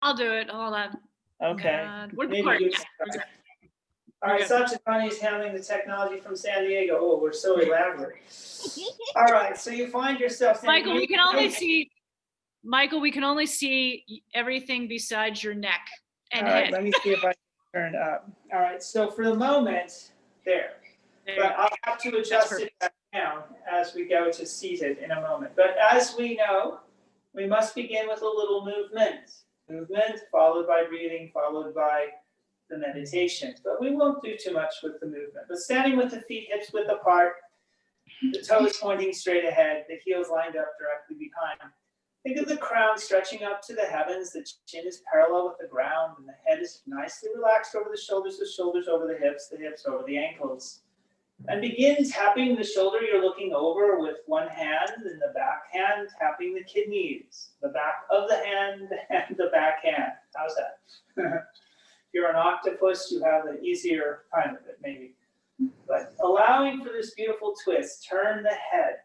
I'll do it. Hold on. Okay. We're Maybe recording. you Yeah. All right, Satchitani is handling the technology from San Diego. Oh, we're so elaborate. All right, so you find yourself standing. Michael, we can only see. Michael, we can only see everything besides your neck and All right, head. let me see if I can turn up. All right, so for the moment, there. But I'll have to adjust it back down as we go to seated in a moment. But as we know, we must begin with a little movement. Movement followed by breathing, followed by the meditation. But we won't do too much with the movement. But standing with the feet hips width apart, the toes pointing straight ahead, the heels lined up directly behind. Think of the crown stretching up to the heavens, the chin is parallel with the ground, and the head is nicely relaxed over the shoulders over the hips over the ankles. And begin tapping the shoulder you're looking over with one hand, and the back hand tapping the kidneys, the back of the hand and the back hand. How's that? If you're an octopus, you have an easier time of it, maybe. But allowing for this beautiful twist, turn the head.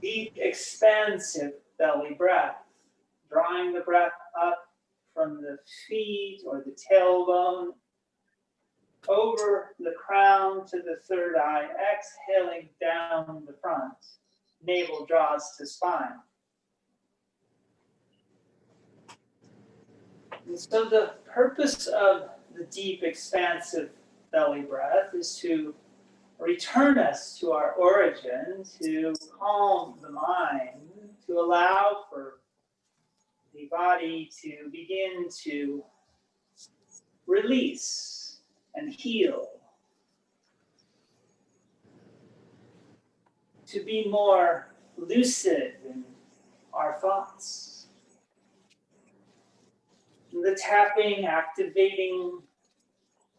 Deep, expansive belly breath, drawing the breath up from the feet or the tailbone, over the crown to the third eye, exhaling down the front. Navel draws to spine. And so the purpose of the deep, expansive belly breath is to return us to our origin, to calm the mind, to allow for the body to begin to release and heal, to be more lucid in our thoughts. The tapping, activating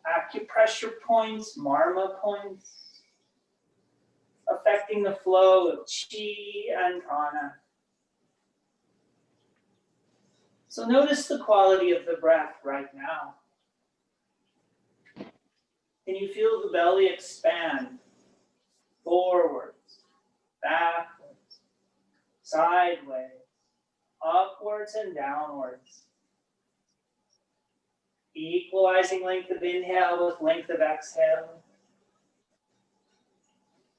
acupressure points, marma points, affecting the flow of chi and prana. So notice the quality of the breath right now. Can you feel the belly expand forwards, backwards, sideways, upwards and downwards? Equalizing length of inhale with length of exhale.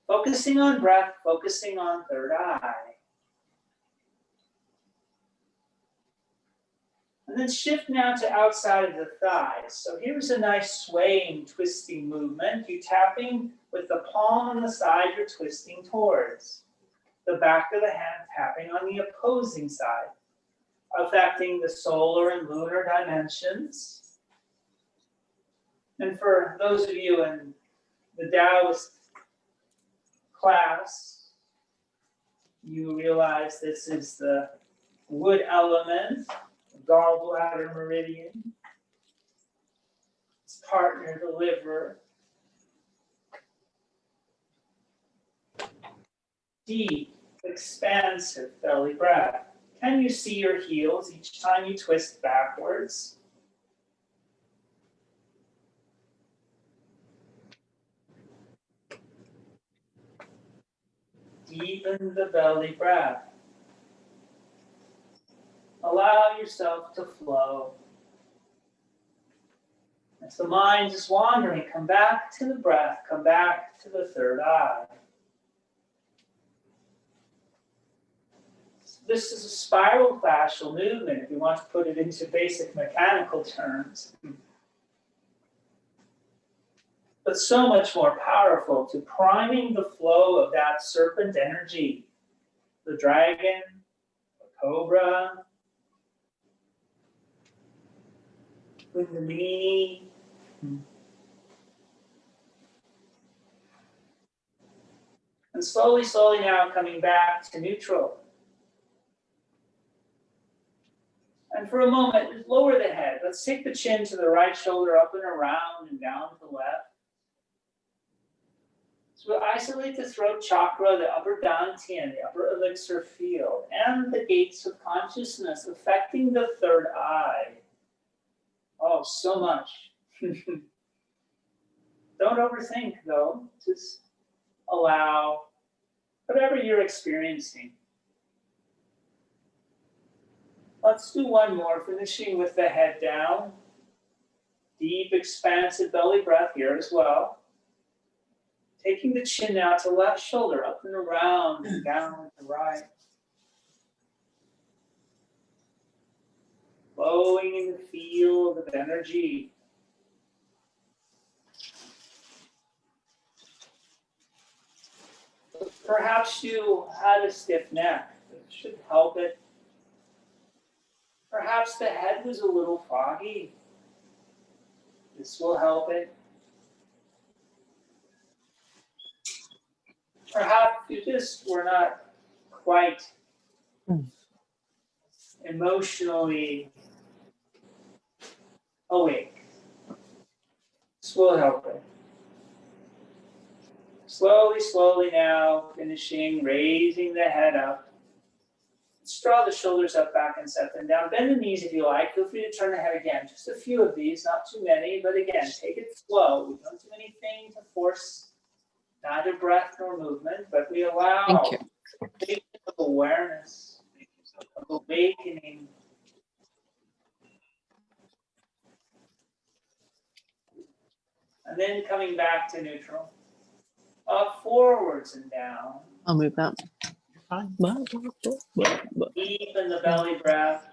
Focusing on breath, focusing on third eye. And then shift now to outside of the thighs. So here's a nice swaying, twisting movement. You're tapping with the palm on the side you're twisting towards. The back of the hand tapping on the opposing side, affecting the solar and lunar dimensions. And for those of you in the Taoist class, you realize this is the wood element, gallbladder meridian. Its partner, the liver. Deep, expansive belly breath. Can you see your heels each time you twist backwards? Deepen the belly breath. Allow yourself to flow. If the mind is wandering, come back to the breath, come back to the third eye. This is a spiral fascial movement, if you want to put it into basic mechanical terms. But so much more powerful to priming the flow of that serpent energy. The dragon, the cobra, Kundalini. And slowly, slowly now coming back to neutral. And for a moment, lower the head. Let's take the chin to the right shoulder, up and around and down to the left. So we'll isolate the throat chakra, the upper dantian, the upper elixir field, and the gates of consciousness, affecting the third eye. Oh, so much. Don't overthink, though. Just allow whatever you're experiencing. Let's do one more, finishing with the head down. Deep, expansive belly breath here as well. Taking the chin now to left shoulder, up and around, and down to right. Flowing in the field of energy. Perhaps you had a stiff neck. It should help it. Perhaps the head was a little foggy. This will help it. Perhaps you just were not quite emotionally awake. This will help it. Slowly, slowly now, finishing, raising the head up. Let's draw the shoulders up, back, and set them down. Bend the knees if you like. Feel free to turn the head again. Just a few of these, not too many, but again, take it slow. We don't do anything to force neither breath nor movement, but we allow a state of awareness, of awakening. And then coming back to neutral. Up, forwards, and down. I'll move that. Deep in the belly breath.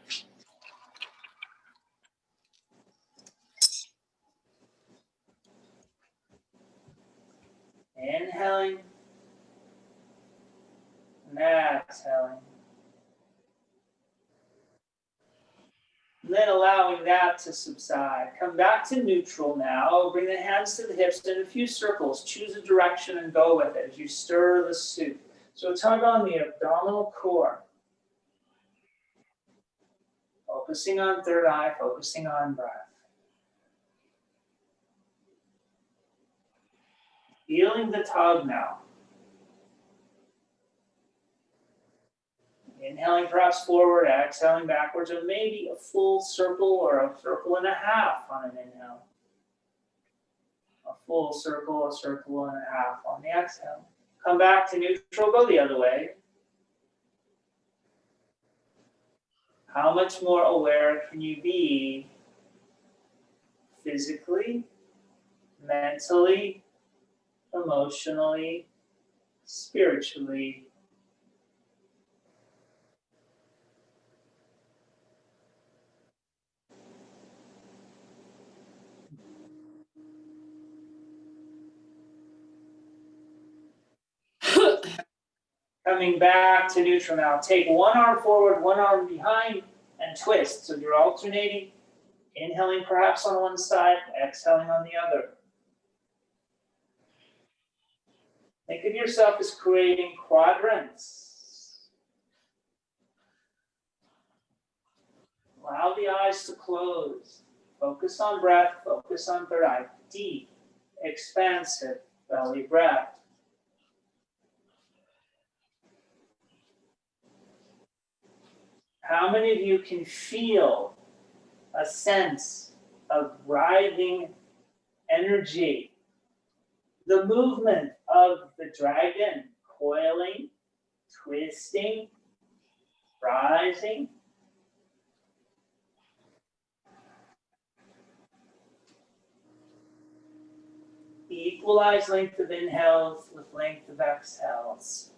Inhaling and exhaling. And then allowing that to subside. Come back to neutral now. Bring the hands to the hips in a few circles. Choose a direction and go with it as you stir the soup. So tug on the abdominal core. Focusing on third eye, focusing on breath. Feeling the tug now. Inhaling perhaps forward, exhaling backwards, or maybe a full circle or a circle and a half on an inhale. A full circle, a circle and a half on the exhale. Come back to neutral, go the other way. How much more aware can you be physically, mentally, emotionally, spiritually? Coming back to neutral now. Take one arm forward, one arm behind, and twist. So you're alternating, inhaling perhaps on one side, exhaling on the other. Think of yourself as creating quadrants. Allow the eyes to close. Focus on breath, focus on third eye. Deep, expansive belly breath. How many of you can feel a sense of writhing energy? The movement of the dragon, coiling, twisting, rising. Equalize length of inhales with length of exhales.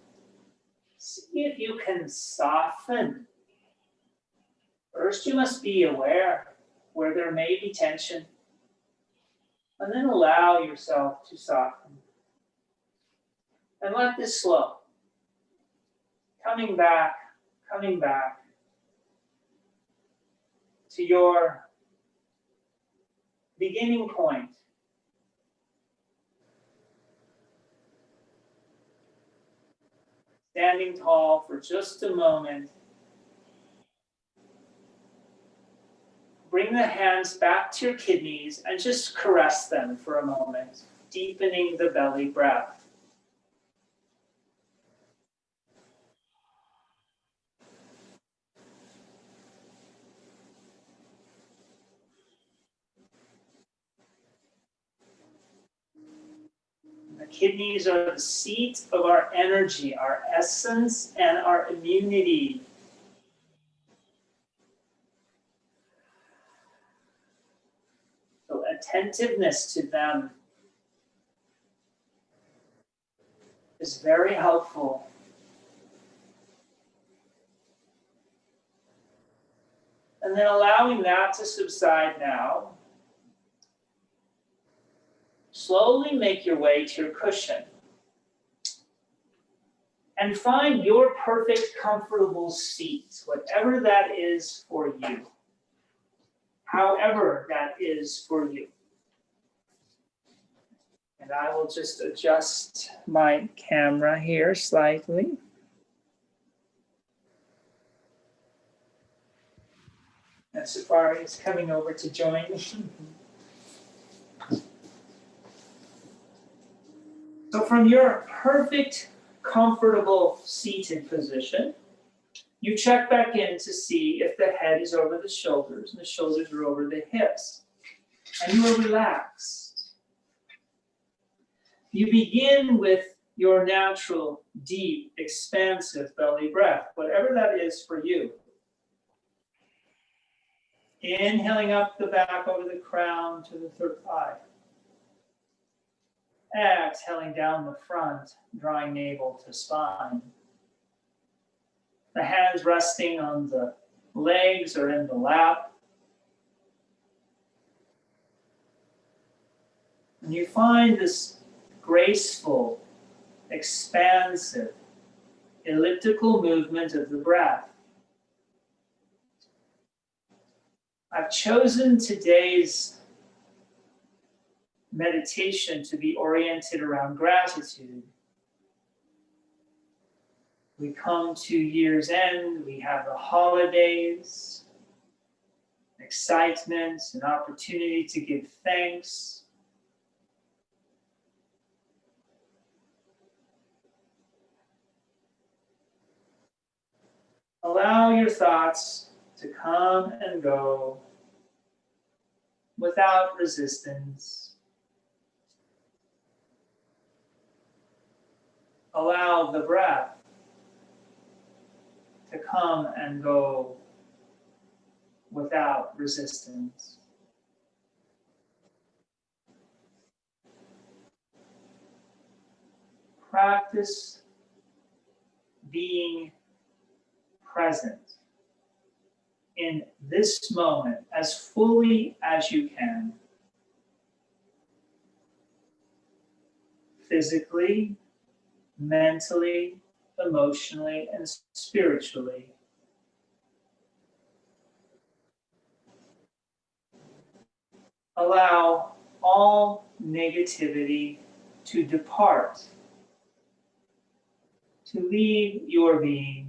See if you can soften. First, you must be aware where there may be tension, and then allow yourself to soften. And let this flow. Coming back to your beginning point. Standing tall for just a moment. Bring the hands back to your kidneys and just caress them for a moment, deepening the belly breath. The kidneys are the seat of our energy, our essence, and our immunity. attentiveness to them is very helpful. And then allowing that to subside now. Slowly make your way to your cushion. And find your perfect, comfortable seat, whatever that is for you. However that is for you. And I will just adjust my camera here slightly. And Safari is coming over to join me. So from your perfect, comfortable seated position, you check back in to see if the head is over the shoulders and the shoulders are over the hips. And you are relaxed. You begin with your natural, deep, expansive belly breath, whatever that is for you. Inhaling up the back over the crown to the third eye. Exhaling down the front, drawing navel to spine. The hands resting on the legs or in the lap. And you find this graceful, expansive, elliptical movement of the breath. I've chosen today's meditation to be oriented around gratitude. We come to year's end, we have the holidays, excitement, an opportunity to give thanks. Allow your thoughts to come and go without resistance. Allow the breath to come and go without resistance. Practice being present in this moment as fully as you can. Physically, mentally, emotionally, and spiritually. Allow all negativity to depart, to leave your being.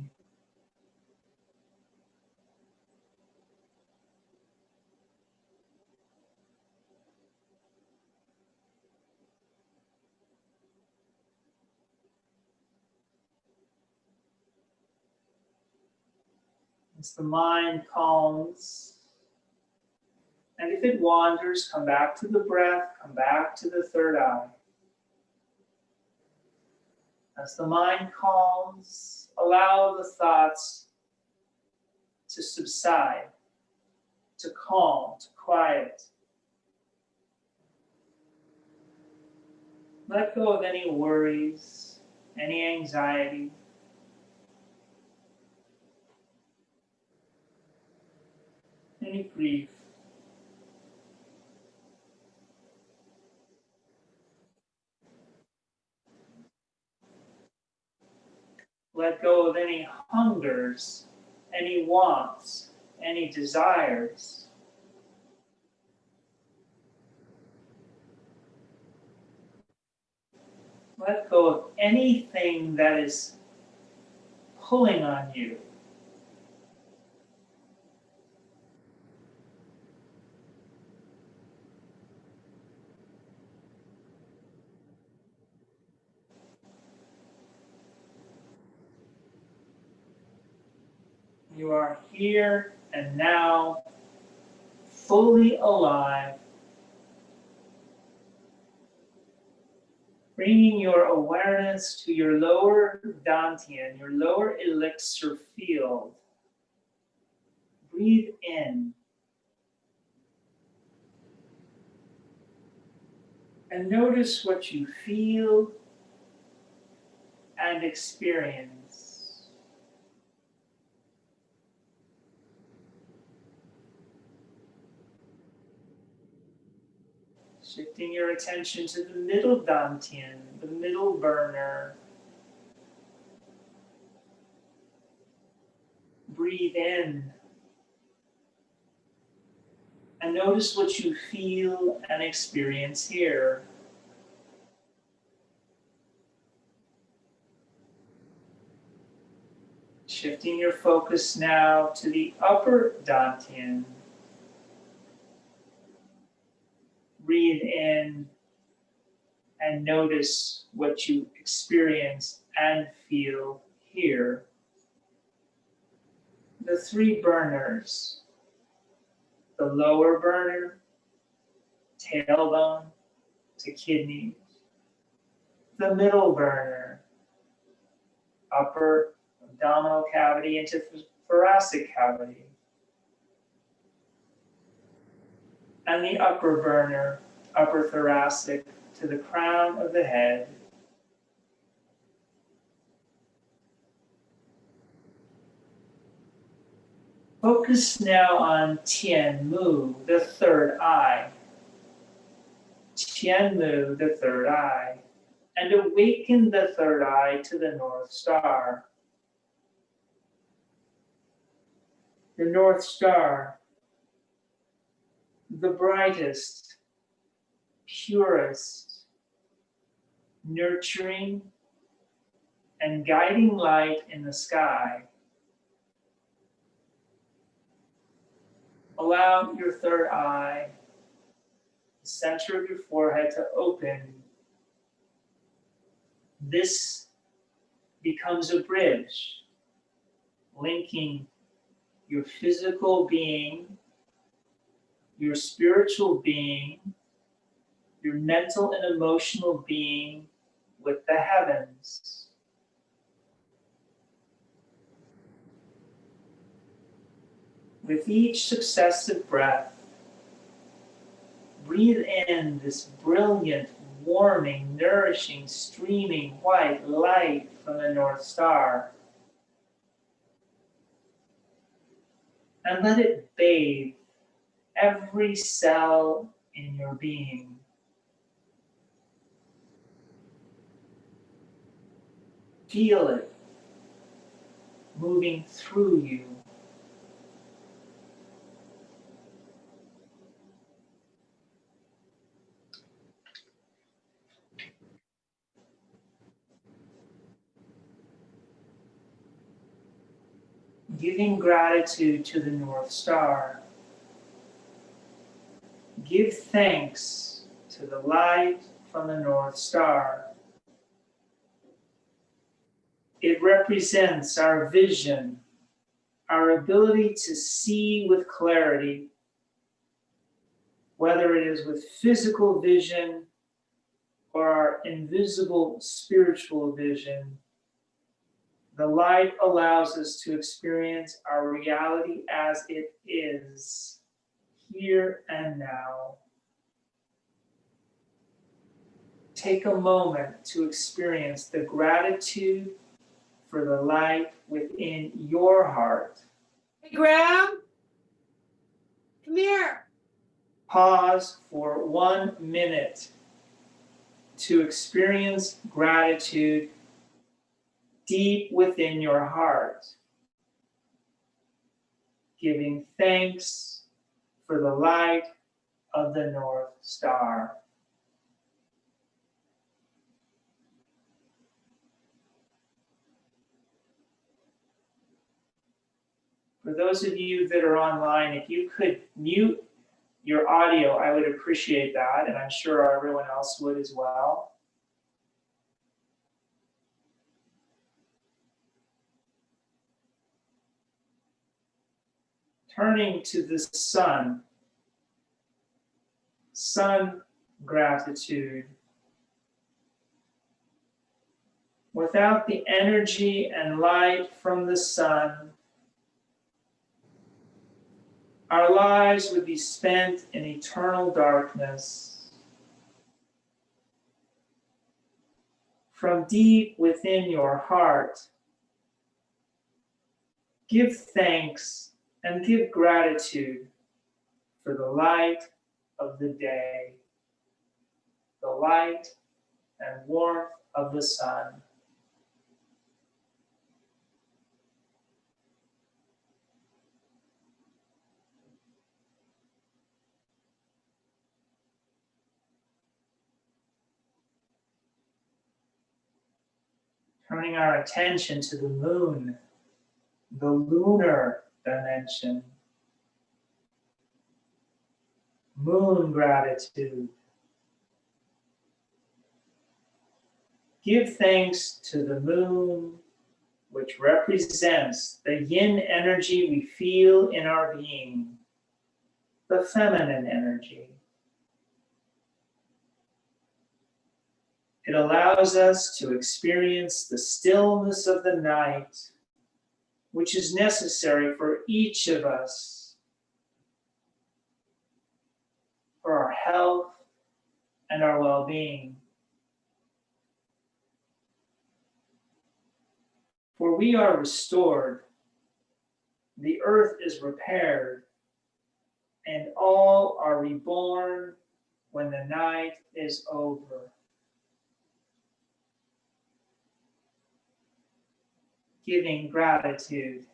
As the mind calms, and if it wanders, come back to the breath, come back to the third eye. As the mind calms, allow the thoughts to subside, to calm, to quiet. Let go of any worries, any anxiety. Any grief. Let go of any hungers, any wants, any desires. Let go of anything that is pulling on you. You are here and now, fully alive, bringing your awareness to your lower dantian, your lower elixir field. Breathe in. And notice what you feel and experience. Shifting your attention to the middle dantian, the middle burner. Breathe in. And notice what you feel and experience here. Shifting your focus now to the upper dantian. Breathe in and notice what you experience and feel here. The three burners, the lower burner, tailbone to kidneys, the middle burner, upper abdominal cavity into thoracic cavity, and the upper burner, upper thoracic to the crown of the head. Focus now on Tian Mu, the third eye. Tian Mu, the third eye, and awaken the third eye to the North Star. The North Star, the brightest, purest, nurturing, and guiding light in the sky. Allow your third eye, the center of your forehead, to open. This becomes a bridge linking your physical being, your spiritual being, your mental and emotional being with the heavens. With each successive breath, breathe in this brilliant, warming, nourishing, streaming white light from the North Star. And let it bathe every cell in your being. Feel it moving through you. Giving gratitude to the North Star. Give thanks to the light from the North Star. It represents our vision, our ability to see with clarity, whether it is with physical vision or our invisible spiritual vision. The light allows us to experience our reality as it is, here and now. Take a moment to experience the gratitude for the light within your heart. Hey, Graham, come here. Pause for 1 minute to experience gratitude deep within your heart, giving thanks for the light of the North Star. For those of you that are online, if you could mute your audio, I would appreciate that, and I'm sure everyone else would as well. Turning to the sun gratitude. Without the energy and light from the sun, our lives would be spent in eternal darkness. from deep within your heart, give thanks and give gratitude for the light of the day, the light and warmth of the sun. Turning our attention to the moon, the lunar dimension. Moon gratitude. Give thanks to the moon, which represents the yin energy we feel in our being, the feminine energy. It allows us to experience the stillness of the night, which is necessary for each of us, for our health and our well-being. For we are restored, the earth is repaired, and all are reborn when the night is over. Giving gratitude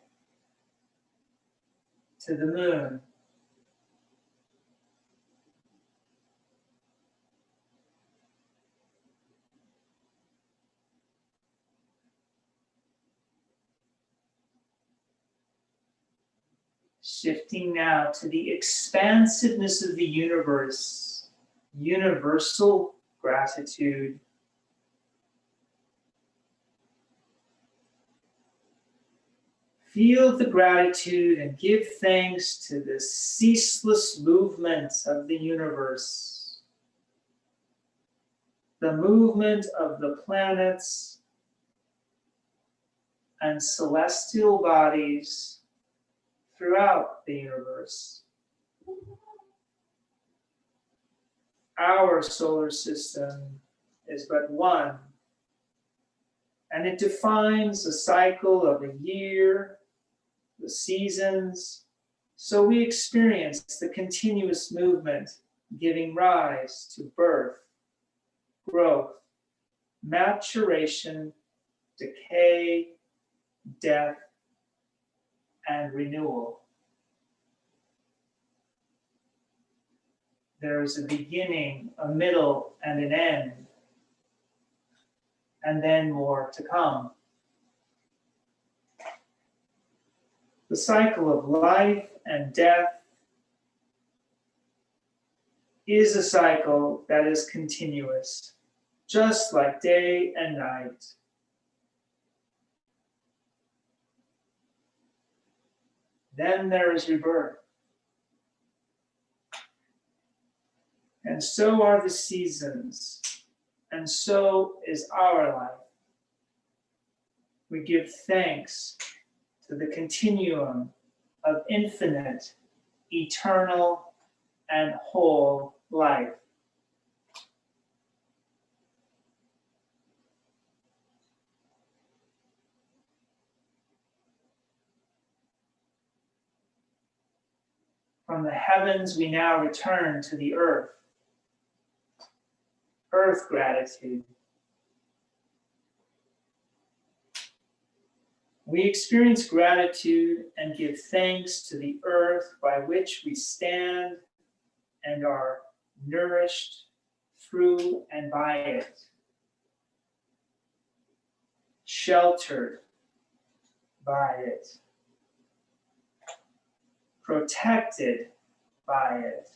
to the moon. Shifting now to the expansiveness of the universe, universal gratitude. Feel the gratitude and give thanks to the ceaseless movement of the universe, the movement of the planets and celestial bodies throughout the universe. Our solar system is but one, and it defines the cycle of a year, the seasons, so we experience the continuous movement giving rise to birth, growth, maturation, decay, death, and renewal. There is a beginning, a middle, and an end, and then more to come. The cycle of life and death is a cycle that is continuous, just like day and night. Then there is rebirth. And so are the seasons, and so is our life. We give thanks to the continuum of infinite, eternal, and whole life. From the heavens, we now return to the earth. Earth gratitude. We experience gratitude and give thanks to the earth by which we stand and are nourished through and by it, sheltered by it, protected by it,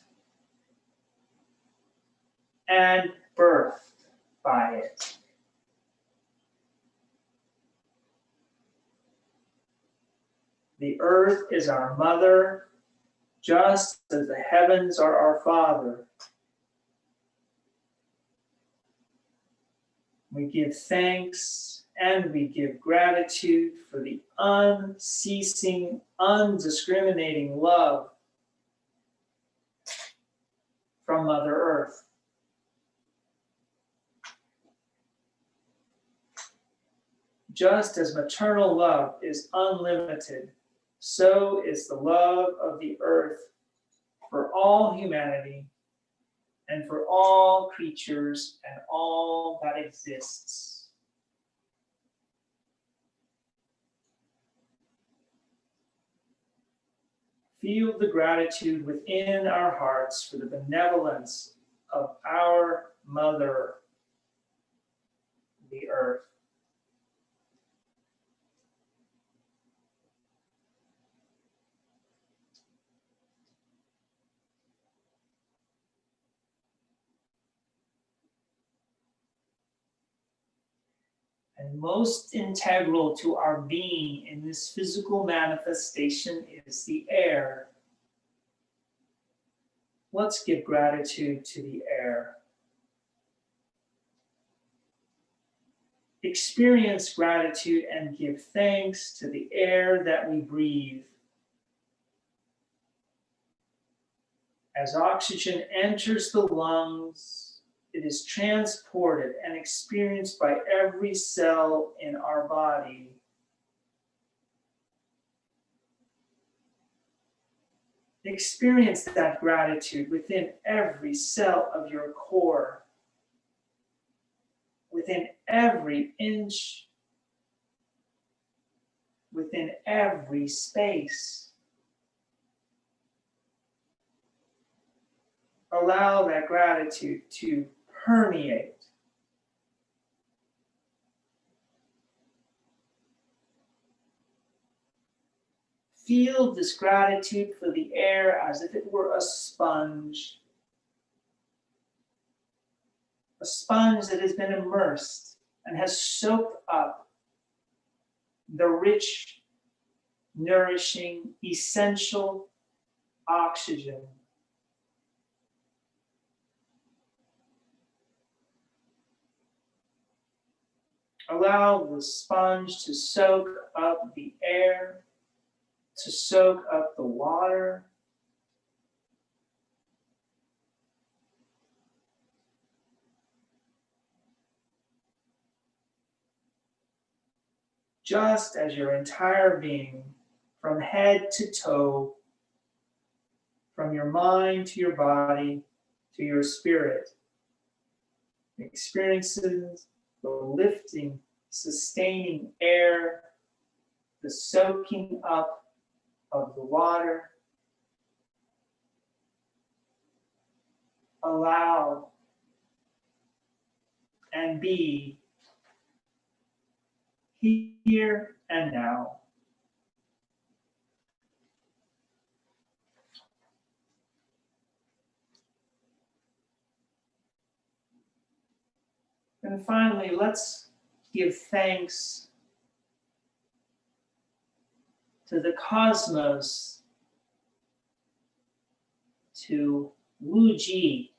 and birthed by it. The earth is our mother, just as the heavens are our father. We give thanks and we give gratitude for the unceasing, undiscriminating love from Mother Earth. Just as maternal love is unlimited, so is the love of the earth for all humanity and for all creatures and all that exists. Feel the gratitude within our hearts for the benevolence of our Mother, the earth. And most integral to our being in this physical manifestation is the air. Let's give gratitude to the air. Experience gratitude and give thanks to the air that we breathe. As oxygen enters the lungs, it is transported and experienced by every cell in our body. Experience that gratitude within every cell of your core, within every inch, within every space. Allow that gratitude to permeate. Feel this gratitude for the air as if it were a sponge that has been immersed and has soaked up the rich, nourishing, essential oxygen. Allow the sponge to soak up the air, to soak up the water. Just as your entire being, from head to toe, from your mind to your body to your spirit, experiences the lifting, sustaining air, the soaking up of the water. Allow and be here and now. And finally, let's give thanks to the cosmos, to Wu Ji,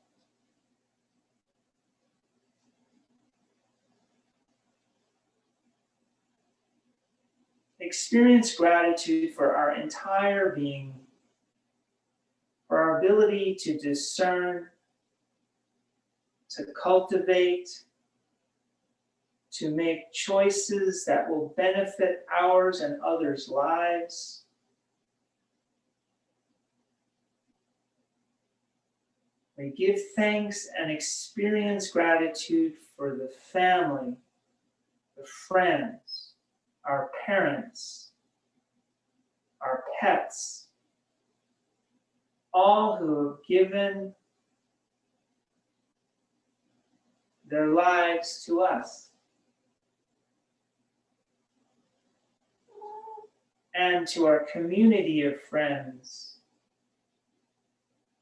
experience gratitude for our entire being, for our ability to discern, to cultivate, to make choices that will benefit ours and others' lives. We give thanks and experience gratitude for the family, the friends, our parents, our pets, all who have given their lives to us. And to our community of friends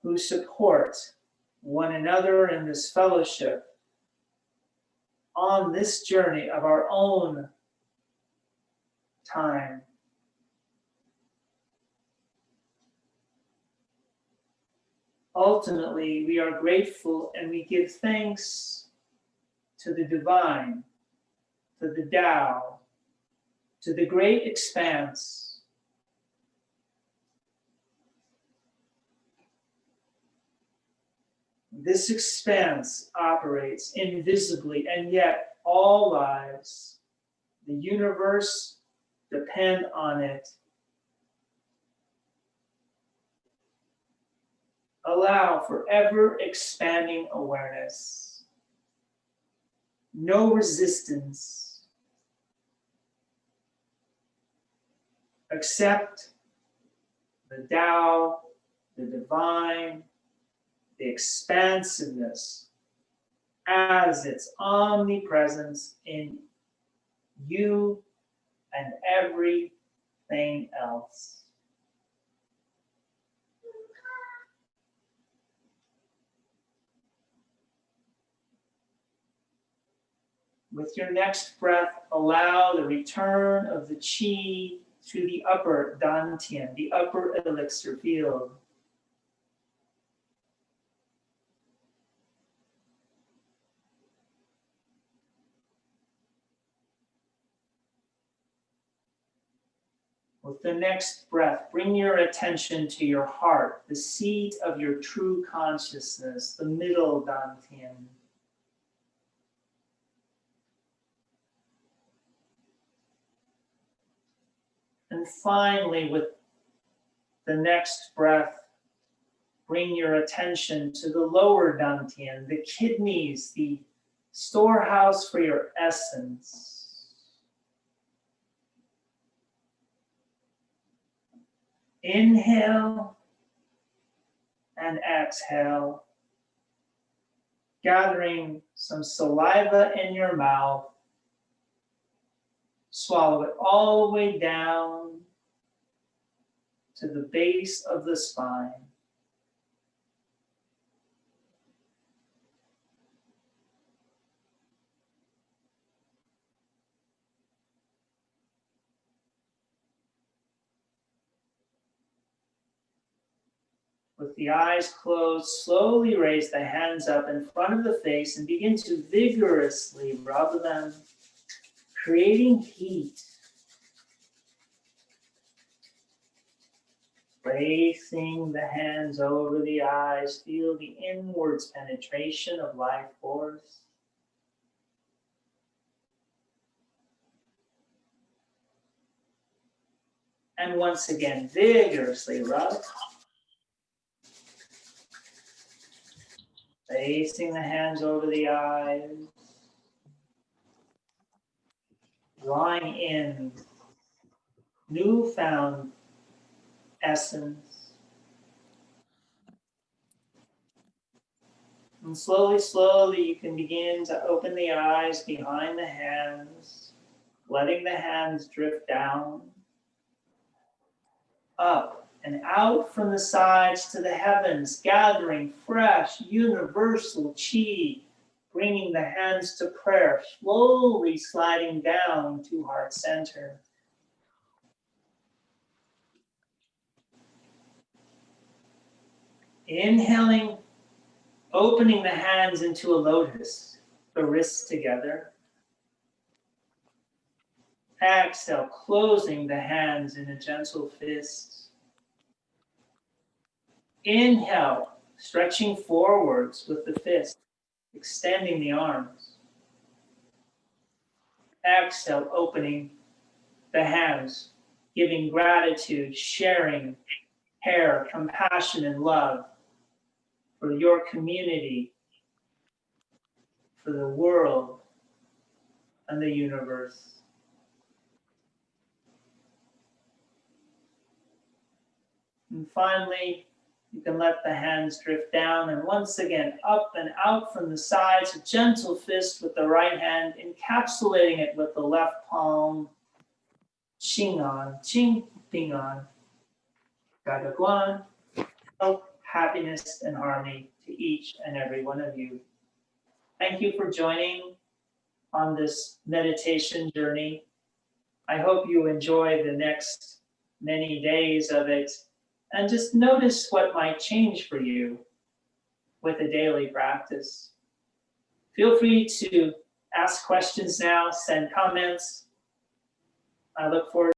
who support one another in this fellowship on this journey of our own time. Ultimately, we are grateful and we give thanks to the divine, to the Tao, to the great expanse. This expanse operates invisibly, and yet all lives, the universe depend on it. Allow for ever expanding awareness. No resistance. Accept the Tao, the divine, the expansiveness as its omnipresence in you and everything else. With your next breath, allow the return of the qi to the upper dantian, the upper elixir field. With the next breath, bring your attention to your heart, the seat of your true consciousness, the middle dantian. And finally, with the next breath, bring your attention to the lower dantian, the kidneys, the storehouse for your essence. Inhale and exhale, gathering some saliva in your mouth. Swallow it all the way down to the base of the spine. With the eyes closed, slowly raise the hands up in front of the face and begin to vigorously rub them, creating heat. Placing the hands over the eyes, feel the inwards penetration of life force. And once again, vigorously rub. Placing the hands over the eyes. Drawing in newfound essence. And slowly, slowly, you can begin to open the eyes behind the hands, letting the hands drift down, up and out from the sides to the heavens, gathering fresh, universal chi, bringing the hands to prayer, slowly sliding down to heart center. Inhaling, opening the hands into a lotus, the wrists together. Exhale, closing the hands in a gentle fist. Inhale, stretching forwards with the fist, extending the arms. Exhale, opening the hands, giving gratitude, sharing, care, compassion, and love for your community, for the world, and the universe. And finally, you can let the hands drift down and once again up and out from the sides, a gentle fist with the right hand, encapsulating it with the left palm. Xing An, Qing Ping An, Gaga Guan, health, happiness, and harmony to each and every one of you. Thank you for joining on this meditation journey. I hope you enjoy the next many days of it. And just notice what might change for you with a daily practice. Feel free to ask questions now, send comments. I look forward